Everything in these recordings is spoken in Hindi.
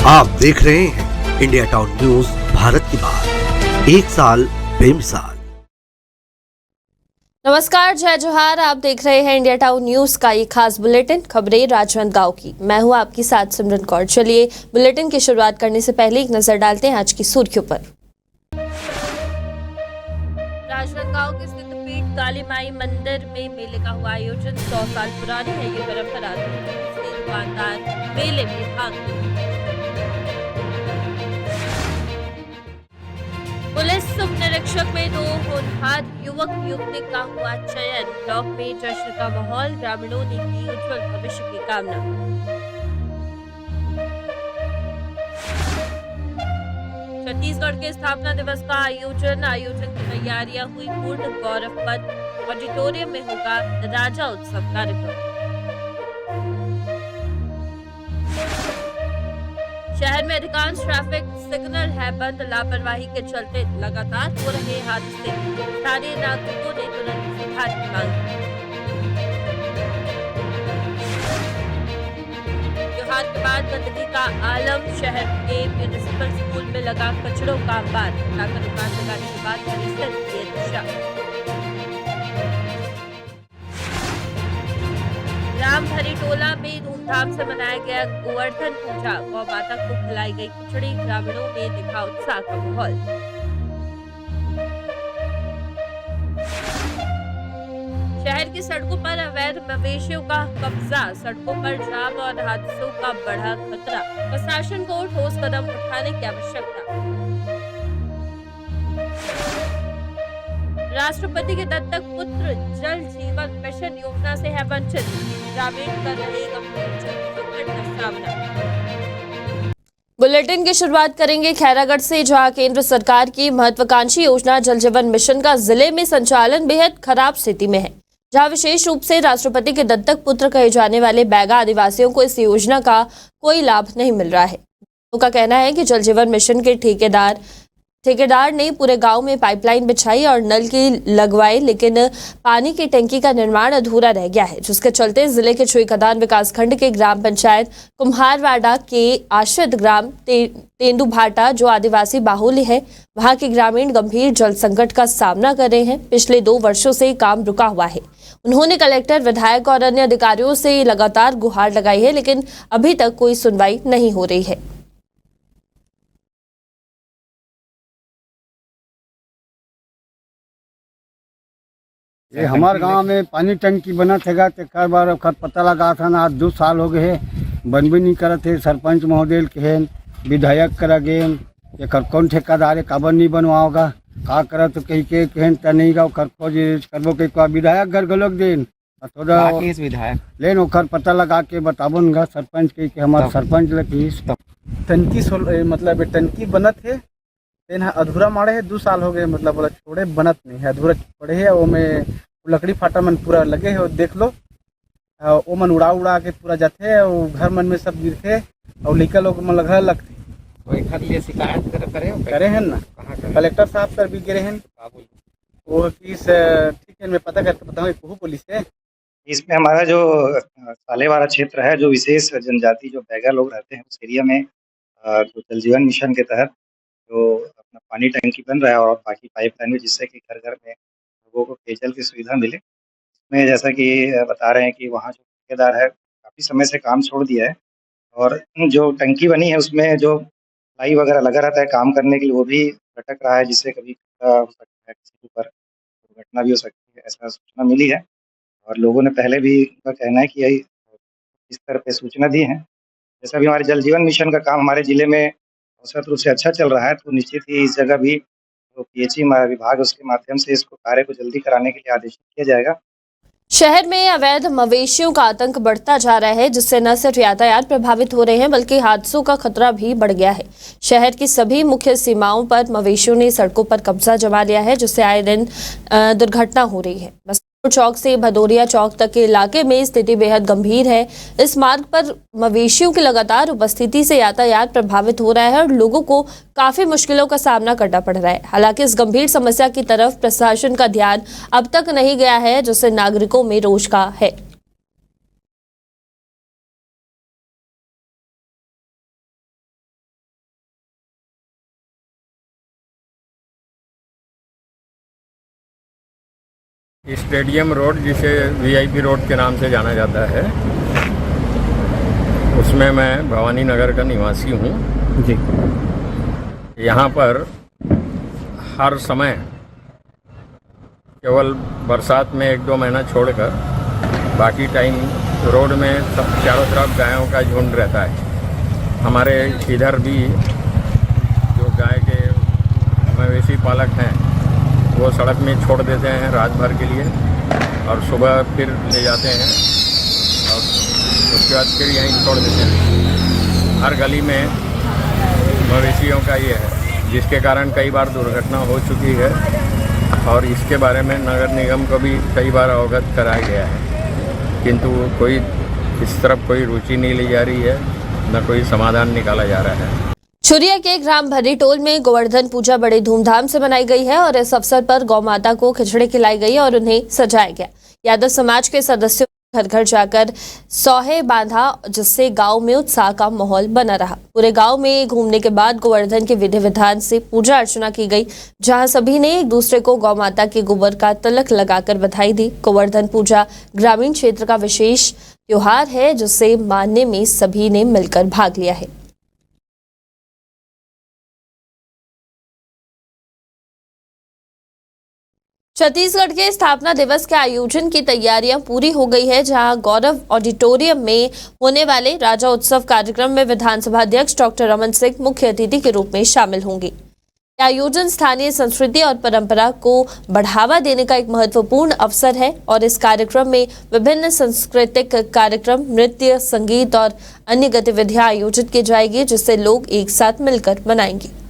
आप देख रहे हैं इंडिया टाउन न्यूज, भारत की बात, एक साल बेमिसाल। नमस्कार, जय जोहार। आप देख रहे हैं इंडिया टाउन न्यूज का ये खास बुलेटिन, खबरें राजनांदगांव की। मैं हूं आपके साथ सिमरन कौर। चलिए बुलेटिन की शुरुआत करने से पहले एक नजर डालते हैं आज की सुर्खियों पर। राजनांदगांव के सिद्धपीठ काली माई मंदिर में मेले का हुआ आयोजन। 100 साल पुरानी है ये परंपरा। दुकानदार मेले में भाग ले। पुलिस उप निरीक्षक में 2 होनहार युवक युवती का हुआ चयन। ब्लॉक में जश्न का माहौल, ग्रामीणों ने की उज्जवल भविष्य की कामना। छत्तीसगढ़ के स्थापना दिवस का आयोजन की तैयारियां हुई पूर्ण। गौरव पथ ऑडिटोरियम में होगा राजा उत्सव कार्यक्रम। शहर में अधिकांश ट्रैफिक सिग्नल है बंद। लापरवाही के चलते लगातार हो रहे हादसे। स्थानीय नागरिकों ने तुरंत सुधार की मांग की। त्योहार के बाद गंदगी का आलम। शहर के म्यूनिसिपल स्कूल में लगा कचड़ों का अंबार। लाकर दुकान लगाने के बाद परिसर की दिशा। रामधरी टोला में धूमधाम से मनाया गया गोवर्धन पूजा। गौ माता को खिलाई गई खिचड़ी। ग्रामीणों में दिखा उत्साह का माहौल। शहर की सड़कों पर अवैध मवेशियों का कब्जा। सड़कों पर जाम और हादसों का बढ़ा खतरा। प्रशासन को ठोस कदम उठाने की आवश्यकता। राष्ट्रपति के दत्तक पुत्र जल जीवन मिशन योजना से है वंचित। ग्रामीण कर रहे गंभीर संकट का सामना। बुलेटिन की शुरुआत करेंगे खैरागढ़ से, जहां केंद्र सरकार की महत्वाकांक्षी योजना जल जीवन मिशन का जिले में संचालन बेहद खराब स्थिति में है। जहां विशेष रूप से राष्ट्रपति के दत्तक पुत्र कहे जाने वाले बैगा आदिवासियों को इस योजना का कोई लाभ नहीं मिल रहा है। उनका कहना है कि जल जीवन मिशन के ठेकेदार ने पूरे गांव में पाइपलाइन बिछाई और नल की लगवाए, लेकिन पानी की टंकी का निर्माण अधूरा रह गया है, जिसके चलते जिले के छुईखदान विकासखंड के ग्राम पंचायत कुम्हारवाड़ा के आश्रित ग्राम तेंदुभाटा, जो आदिवासी बाहुल्य है, वहां के ग्रामीण गंभीर जल संकट का सामना कर रहे हैं। पिछले 2 वर्षों से काम रुका हुआ है। उन्होंने कलेक्टर, विधायक और अन्य अधिकारियों से लगातार गुहार लगाई है, लेकिन अभी तक कोई सुनवाई नहीं हो रही है। ये हमारे गांव में पानी टंकी बना थे। तेकर बार पता लगा था ना, आज 2 साल हो गए है, बन भी नहीं करत थे। सरपंच महोदय कहेन, विधायक करा गेन, ये कौन ठेकेदार है, काबर नहीं बनवाओगा, का करा तो कही के कहन त नहीं गाँव कर खोज करबो के विधायक घर गलोक देन थोड़ा विधायक लेन ओकर पता लगा के बताबन गा सरपंच के हमारे सरपंच लगी टंकी मतलब टंकी बनत है तेन अधूरा मारे है। 2 साल हो गए, मतलब बोला छोड़े बनत नहीं है, अधूरा पड़े है। वो में लकड़ी फाटा मन पूरा लगे है, देख लो। वो मन उड़ा के पूरा जाते है, वो घर मन में सब गिरते और लड़का लोग मन लगा लगते। तो शिकायत करे हैं ना, कलेक्टर साहब सर भी गिरे हैं। वो किस ठीक है, मैं पता करके बताऊँ पुलिस है। इसमें हमारा जो सालेवाड़ा क्षेत्र है, जो विशेष जनजाति जो बैगा लोग रहते हैं, उस एरिया में जो जल जीवन मिशन के तहत जो अपना पानी टंकी बन रहा है और बाकी पाइपलाइन में, जिससे कि घर घर में लोगों को पेयजल की सुविधा मिले। इसमें जैसा कि बता रहे हैं कि वहाँ जो ठेकेदार है काफ़ी समय से काम छोड़ दिया है और जो टंकी बनी है उसमें जो प्लाई वगैरह लगा रहता है काम करने के लिए, वो भी लटक रहा है, जिससे कभी खतरा हो सकता है, किसी के ऊपर दुर्घटना भी हो सकती है, ऐसा सूचना मिली है। और लोगों ने पहले भी उनका कहना है कि यही इस तरह पे सूचना दी है। जैसा भी हमारे जल जीवन मिशन का काम हमारे जिले में औसत रूप से अच्छा चल रहा है, तो निश्चित ही इस जगह भी जो पीएचई विभाग है उसके माध्यम से इसको कार्य को जल्दी कराने के लिए आदेशित किया जाएगा। शहर में अवैध मवेशियों का आतंक बढ़ता जा रहा है, जिससे न सिर्फ यातायात प्रभावित हो रहे हैं बल्कि हादसों का खतरा भी बढ़ गया है। शहर की सभी मुख्य सीमाओं पर मवेशियों ने सड़कों पर कब्जा जमा लिया है, जिससे आए दिन दुर्घटना हो रही है। चौक से भदौरिया चौक तक के इलाके में स्थिति बेहद गंभीर है। इस मार्ग पर मवेशियों की लगातार उपस्थिति से यातायात प्रभावित हो रहा है और लोगों को काफी मुश्किलों का सामना करना पड़ रहा है। हालांकि इस गंभीर समस्या की तरफ प्रशासन का ध्यान अब तक नहीं गया है, जिससे नागरिकों में रोष का है। स्टेडियम रोड, जिसे वीआईपी रोड के नाम से जाना जाता है, उसमें मैं भवानी नगर का निवासी हूँ जी। यहाँ पर हर समय केवल बरसात में 1-2 महीना छोड़कर बाकी टाइम रोड में सब चारों तरफ गायों का झुंड रहता है। हमारे इधर भी जो गाय के मवेशी पालक हैं वो सड़क में छोड़ देते हैं रात भर के लिए और सुबह फिर ले जाते हैं और उसके बाद फिर यहीं छोड़ देते हैं। हर गली में मवेशियों का ये है, जिसके कारण कई बार दुर्घटना हो चुकी है और इसके बारे में नगर निगम को भी कई बार अवगत कराया गया है, किंतु कोई इस तरफ कोई रुचि नहीं ली जा रही है, न कोई समाधान निकाला जा रहा है। छुरिया के ग्राम भरीटोल में गोवर्धन पूजा बड़े धूमधाम से मनाई गई है और इस अवसर पर गौ माता को खिचड़ी खिलाई गई और उन्हें सजाया गया। यादव समाज के सदस्यों ने घर घर जाकर सौहे बांधा, जिससे गांव में उत्साह का माहौल बना रहा। पूरे गांव में घूमने के बाद गोवर्धन के विधि विधान से पूजा अर्चना की गई, जहां सभी ने एक दूसरे को गौ माता के गोबर का तिलक लगाकर बधाई दी। गोवर्धन पूजा ग्रामीण क्षेत्र का विशेष त्योहार है, जिसे मानने में सभी ने मिलकर भाग लिया है। छत्तीसगढ़ के स्थापना दिवस के आयोजन की तैयारियां पूरी हो गई है, जहां गौरव ऑडिटोरियम में होने वाले राजा उत्सव कार्यक्रम में विधानसभा अध्यक्ष डॉक्टर रमन सिंह मुख्य अतिथि के रूप में शामिल होंगे। यह आयोजन स्थानीय संस्कृति और परंपरा को बढ़ावा देने का एक महत्वपूर्ण अवसर है और इस कार्यक्रम में विभिन्न सांस्कृतिक कार्यक्रम, नृत्य, संगीत और अन्य गतिविधियां आयोजित की जाएगी, जिससे लोग एक साथ मिलकर मनाएंगे।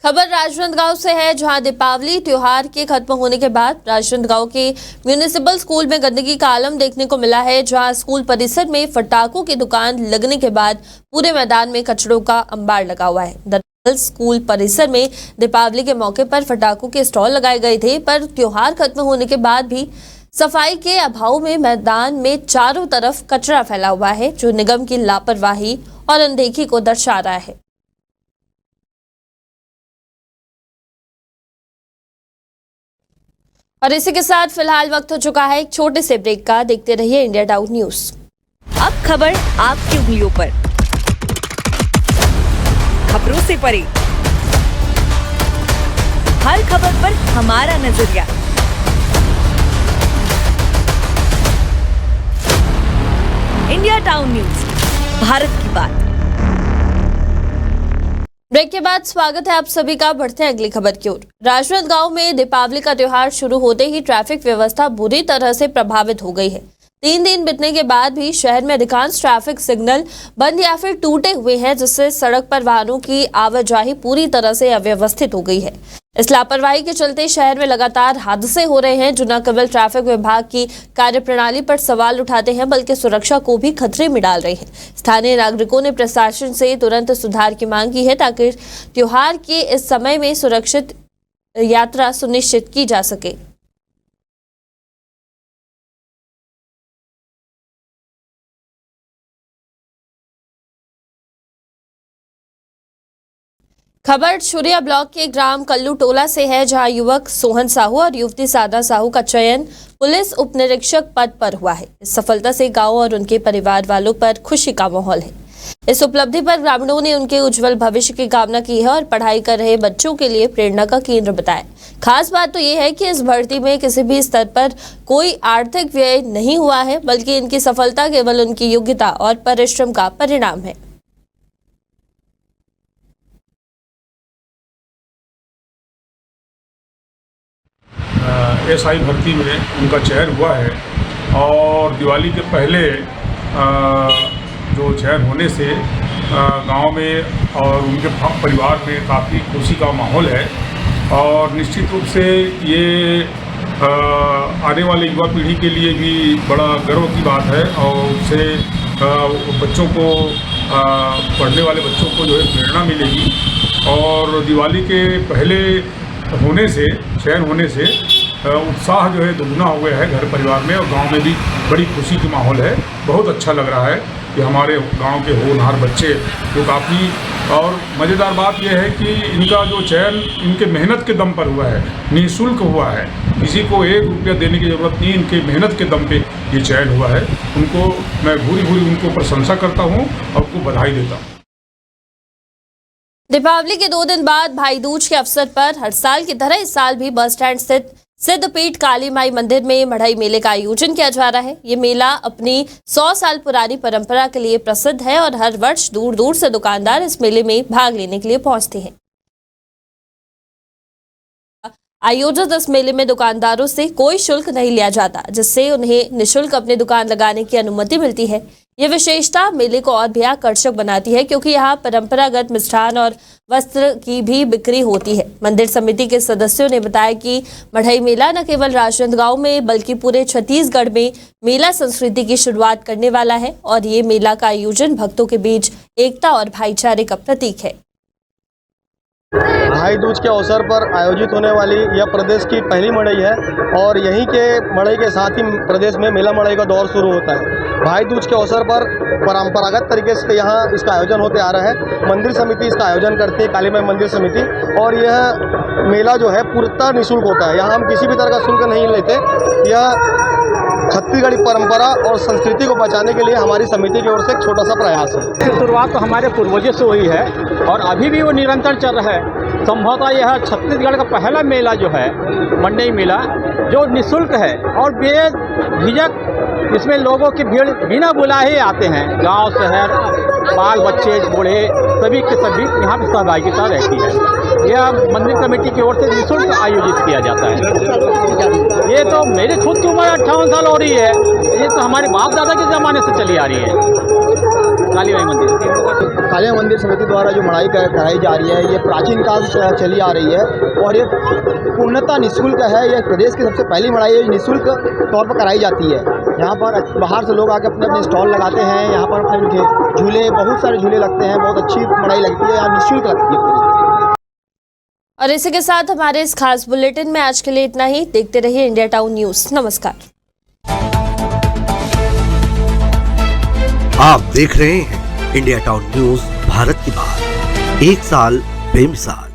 खबर राजनांदगांव से है, जहां दीपावली त्योहार के खत्म होने के बाद राजनांदगांव के म्यूनिसिपल स्कूल में गंदगी का आलम देखने को मिला है, जहां स्कूल परिसर में पटाखों की दुकान लगने के बाद पूरे मैदान में कचड़ों का अंबार लगा हुआ है। दरअसल स्कूल परिसर में दीपावली के मौके पर पटाखों के स्टॉल लगाए गए थे, पर त्योहार खत्म होने के बाद भी सफाई के अभाव में मैदान में चारों तरफ कचरा फैला हुआ है, जो निगम की लापरवाही और अनदेखी को दर्शा रहा है। और इसी के साथ फिलहाल वक्त हो चुका है एक छोटे से ब्रेक का। देखते रहिए इंडिया टाउन न्यूज। अब खबर आपकी उंगलियों पर, खबरों से परे, हर खबर पर हमारा नजरिया। इंडिया टाउन न्यूज, भारत की बात। ब्रेक के बाद स्वागत है आप सभी का। बढ़ते हैं अगली खबर की ओर। राजनांदगांव में दीपावली का त्योहार शुरू होते ही ट्रैफिक व्यवस्था बुरी तरह से प्रभावित हो गई है। 3 दिन बीतने के बाद भी शहर में अधिकांश ट्रैफिक सिग्नल बंद या फिर टूटे हुए हैं, जिससे सड़क पर वाहनों की आवाजाही पूरी तरह से अव्यवस्थित हो गई है। इस लापरवाही के चलते शहर में लगातार हादसे हो रहे हैं, जो न केवल ट्रैफिक विभाग की कार्यप्रणाली पर सवाल उठाते हैं, बल्कि सुरक्षा को भी खतरे में डाल रहे हैं। स्थानीय नागरिकों ने प्रशासन से तुरंत सुधार की मांग की है, ताकि त्योहार के इस समय में सुरक्षित यात्रा सुनिश्चित की जा सके। खबर छुरिया ब्लॉक के ग्राम कल्लू टोला से है, जहां युवक सोहन साहू और युवती सादा साहू का चयन पुलिस उप निरीक्षक पद पर हुआ है। इस सफलता से गांव और उनके परिवार वालों पर खुशी का माहौल है। इस उपलब्धि पर ग्रामीणों ने उनके उज्जवल भविष्य की कामना की है और पढ़ाई कर रहे बच्चों के लिए प्रेरणा का केंद्र बताया। खास बात तो ये है कि इस भर्ती में किसी भी स्तर पर कोई आर्थिक व्यय नहीं हुआ है, बल्कि इनकी सफलता केवल उनकी योग्यता और परिश्रम का परिणाम है। एसआई भर्ती में उनका चयन हुआ है और दिवाली के पहले जो चयन होने से गांव में और उनके परिवार में काफ़ी खुशी का माहौल है और निश्चित रूप से ये आने वाले युवा पीढ़ी के लिए भी बड़ा गर्व की बात है और उससे बच्चों को पढ़ने वाले बच्चों को जो है प्रेरणा मिलेगी। और दिवाली के पहले होने से, चयन होने से उत्साह जो है दुगना हो गया है घर परिवार में, और गांव में भी बड़ी खुशी की माहौल है। बहुत अच्छा लग रहा है कि हमारे गांव के होनहार बच्चे जो काफ़ी, और मज़ेदार बात यह है कि इनका जो चयन इनके मेहनत के दम पर हुआ है, निःशुल्क हुआ है, किसी को 1 रुपया देने की ज़रूरत नहीं, इनके मेहनत के दम पे ये चयन हुआ है। उनको मैं भूरी भूरी उनको प्रशंसा करता हूँ और उनको बधाई देता हूँ। दीपावली के 2 दिन बाद भाई दूज के अवसर पर हर साल की तरह इस साल भी बस स्टैंड स्थित सिद्धपीठ काली माई मंदिर में मढ़ई मेले का आयोजन किया जा रहा है। ये मेला अपनी 100 साल पुरानी परंपरा के लिए प्रसिद्ध है और हर वर्ष दूर दूर से दुकानदार इस मेले में भाग लेने के लिए पहुंचते हैं। आयोजित इस मेले में दुकानदारों से कोई शुल्क नहीं लिया जाता, जिससे उन्हें निःशुल्क अपनी दुकान लगाने की अनुमति मिलती है। ये विशेषता मेले को और भी आकर्षक बनाती है, क्योंकि यहाँ परंपरागत मिष्ठान और वस्त्र की भी बिक्री होती है। मंदिर समिति के सदस्यों ने बताया कि मढ़ई मेला न केवल राजनांदगांव में बल्कि पूरे छत्तीसगढ़ में मेला संस्कृति की शुरुआत करने वाला है, और ये मेला का आयोजन भक्तों के बीच एकता और भाईचारे का प्रतीक है। भाई दूज के अवसर पर आयोजित होने वाली यह प्रदेश की पहली मढ़ई है, और यहीं के मढ़ई के साथ ही प्रदेश में मेला मढ़ई का दौर शुरू होता है। भाई दूज के अवसर पर परंपरागत तरीके से यहाँ इसका आयोजन होते आ रहा है। मंदिर समिति इसका आयोजन करती है, काली माई मंदिर समिति, और यह मेला जो है पूर्णतः निःशुल्क होता है। यहाँ हम किसी भी तरह का शुल्क नहीं लेते। यह छत्तीसगढ़ी परंपरा और संस्कृति को बचाने के लिए हमारी समिति की ओर से एक छोटा सा प्रयास है। शुरुआत तो हमारे पूर्वजों से हुई है और अभी भी वो निरंतर चल रहा है। संभवतः यह छत्तीसगढ़ का पहला मेला जो है मंडई मेला, जो निःशुल्क है और बेझिझक इसमें लोगों की भीड़ बिना बुलाए आते हैं। गांव शहर, बाल बच्चे, बूढ़े सभी के सभी यहाँ पर सहभागिता रहती है। यह मंदिर कमेटी की ओर से निःशुल्क आयोजित किया जाता है। ये तो मेरी खुद की उम्र 58 साल हो रही है। ये तो हमारे बाप दादा के ज़माने से चली आ रही है। काली माई मंदिर, काली माई मंदिर समिति द्वारा जो मढ़ाई कराई जा रही है, ये प्राचीन काल से चली आ रही है और ये पूर्णतः निःशुल्क है। यह प्रदेश की सबसे पहली मढ़ाई है, निःशुल्क तौर पर कराई जाती है। यहाँ पर बाहर से लोग आके अपने अपने स्टॉल लगाते हैं। यहाँ पर अपने झूले, बहुत सारे झूले लगते हैं। बहुत अच्छी मढ़ाई लगती है, यहाँ निःशुल्क लगती है। और इसी के साथ हमारे इस खास बुलेटिन में आज के लिए इतना ही। देखते रहिए इंडिया टाउन न्यूज़। नमस्कार। आप देख रहे हैं इंडिया टाउन न्यूज़, भारत की बात, 1 साल बेमिसाल।